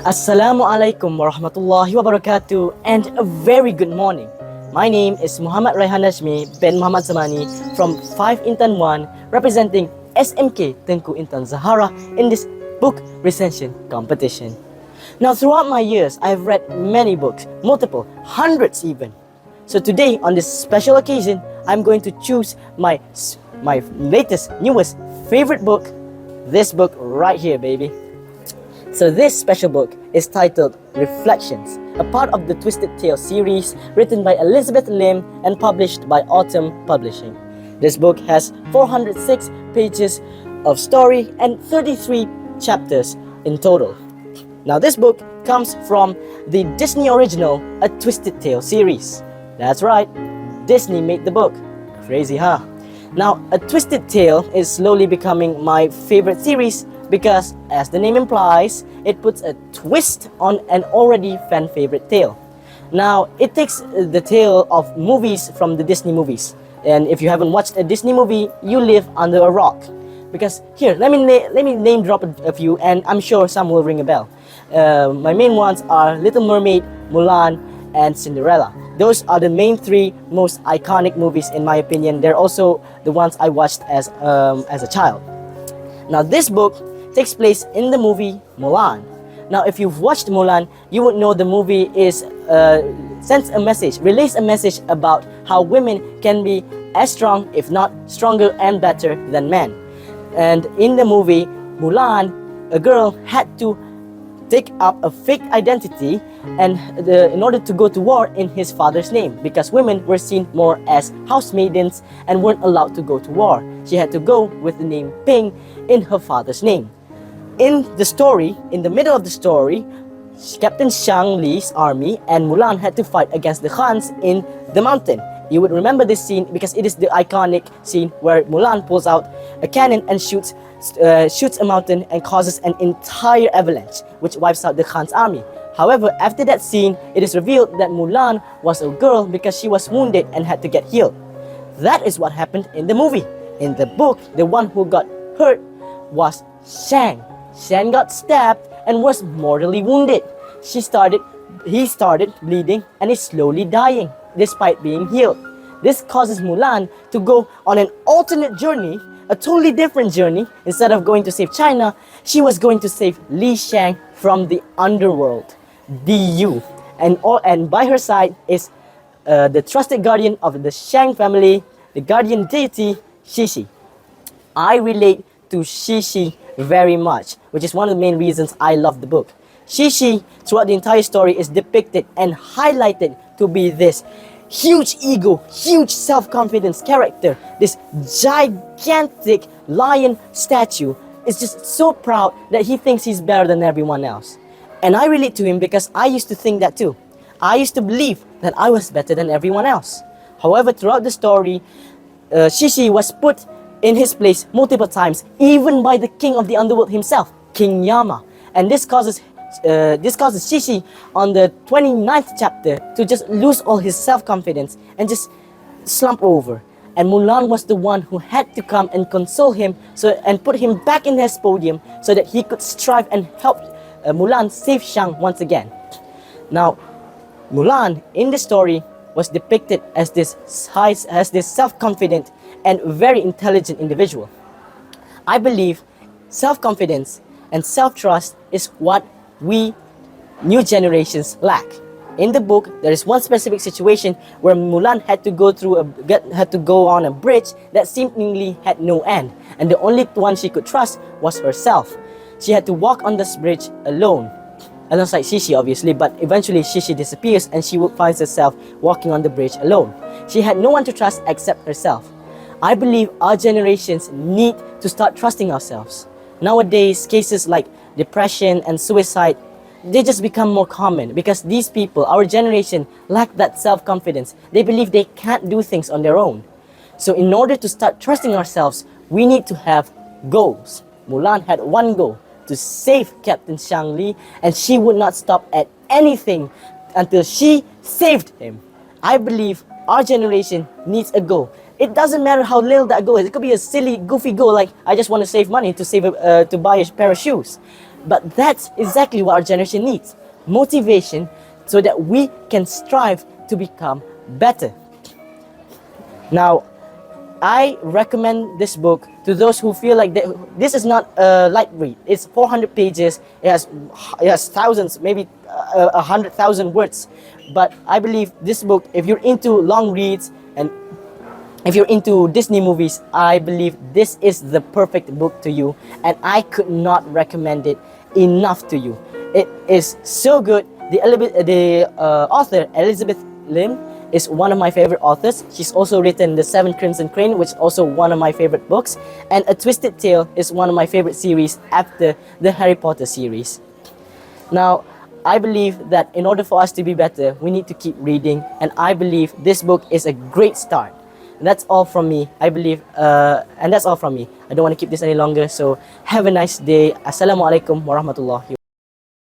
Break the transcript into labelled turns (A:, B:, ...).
A: Assalamu alaikum warahmatullahi wabarakatuh and a very good morning. My name is Raihan Najmi bin Muhammad Zamani from 5 Intan 1 representing SMK Tengku Intan Zahara in this book recension competition. Now throughout my years, I've read many books, multiple, hundreds even. So today on this special occasion, I'm going to choose my latest, newest favorite book, this book right here, baby. So this special book is titled Reflections, a part of the Twisted Tale series written by Elizabeth Lim and published by Autumn Publishing. This book has 406 pages of story and 33 chapters in total. Now this book comes from the Disney original A Twisted Tale series. That's right, Disney made the book. Crazy, huh? Now, A Twisted Tale is slowly becoming my favorite series because, as the name implies, it puts a twist on an already fan-favorite tale. Now, it takes the tale of movies from the Disney movies. And if you haven't watched a Disney movie, you live under a rock. Because here, let me name drop a few, and I'm sure some will ring a bell. My main ones are Little Mermaid, Mulan, and Cinderella. Those are the main three most iconic movies in my opinion. They're also the ones I watched as a child. Now this book takes place in the movie Mulan. Now if you've watched Mulan, you would know the movie is relays a message about how women can be as strong, if not stronger and better than men. And in the movie Mulan, a girl had to take up a fake identity and in order to go to war in his father's name, because women were seen more as housemaidens and weren't allowed to go to war. She had to go with the name Ping in her father's name. In the story, in the middle of the story, Captain Shang Li's army and Mulan had to fight against the Khans in the mountain. You would remember this scene because it is the iconic scene where Mulan pulls out a cannon and shoots a mountain and causes an entire avalanche, which wipes out the Khan's army. However, after that scene, it is revealed that Mulan was a girl because she was wounded and had to get healed. That is what happened in the movie. In the book, the one who got hurt was Shang. Shang got stabbed and was mortally wounded. He started bleeding and is slowly dying despite being healed. This causes Mulan to go on an alternate journey, a totally different journey. Instead of going to save China, she was going to save Li Shang from the underworld, DU. And by her side is the trusted guardian of the Shang family, the guardian deity, Shishi. I relate to Shishi very much, which is one of the main reasons I love the book. Shishi, throughout the entire story, is depicted and highlighted to be this huge ego, huge self-confidence character. This gigantic lion statue is just so proud that he thinks he's better than everyone else. And I relate to him because I used to think that too. I used to believe that I was better than everyone else. However, throughout the story, Shishi was put in his place multiple times, even by the king of the underworld himself, King Yama. And this causes Shishi on the 29th chapter to just lose all his self-confidence and just slump over. And Mulan was the one who had to come and console him and put him back in his podium so that he could strive and help Mulan save Shang once again. Now, Mulan in the story was depicted as this self-confident and very intelligent individual. I believe self-confidence and self-trust is what we new generations lack. In the book, there is one specific situation where Mulan had to go on a bridge that seemingly had no end, and the only one she could trust was herself. She had to walk on this bridge alone, alongside Shishi obviously, but eventually Shishi disappears and she finds herself walking on the bridge alone. She had no one to trust except herself. I believe our generations need to start trusting ourselves. Nowadays, cases like depression and suicide, they just become more common because these people, our generation, lack that self-confidence. They believe they can't do things on their own. So in order to start trusting ourselves, we need to have goals. Mulan had one goal, to save Captain Shang Li, and she would not stop at anything until she saved him. I believe our generation needs a goal. It doesn't matter how little that goal is. It could be a silly, goofy goal like I just want to save money to buy a pair of shoes. But that's exactly what our generation needs. Motivation so that we can strive to become better. Now, I recommend this book to those who feel like this is not a light read. It's 400 pages. It has thousands, maybe 100,000 words. But I believe this book, if you're into long reads and if you're into Disney movies, I believe this is the perfect book to you, and I could not recommend it enough to you. It is so good. The author, Elizabeth Lim, is one of my favorite authors. She's also written The Seven Crimson Crane, which is also one of my favorite books. And A Twisted Tale is one of my favorite series after the Harry Potter series. Now, I believe that in order for us to be better, we need to keep reading. And I believe this book is a great start. And that's all from me. I believe, and that's all from me. I don't want to keep this any longer. So have a nice day. Assalamualaikum warahmatullahi wabarakatuh.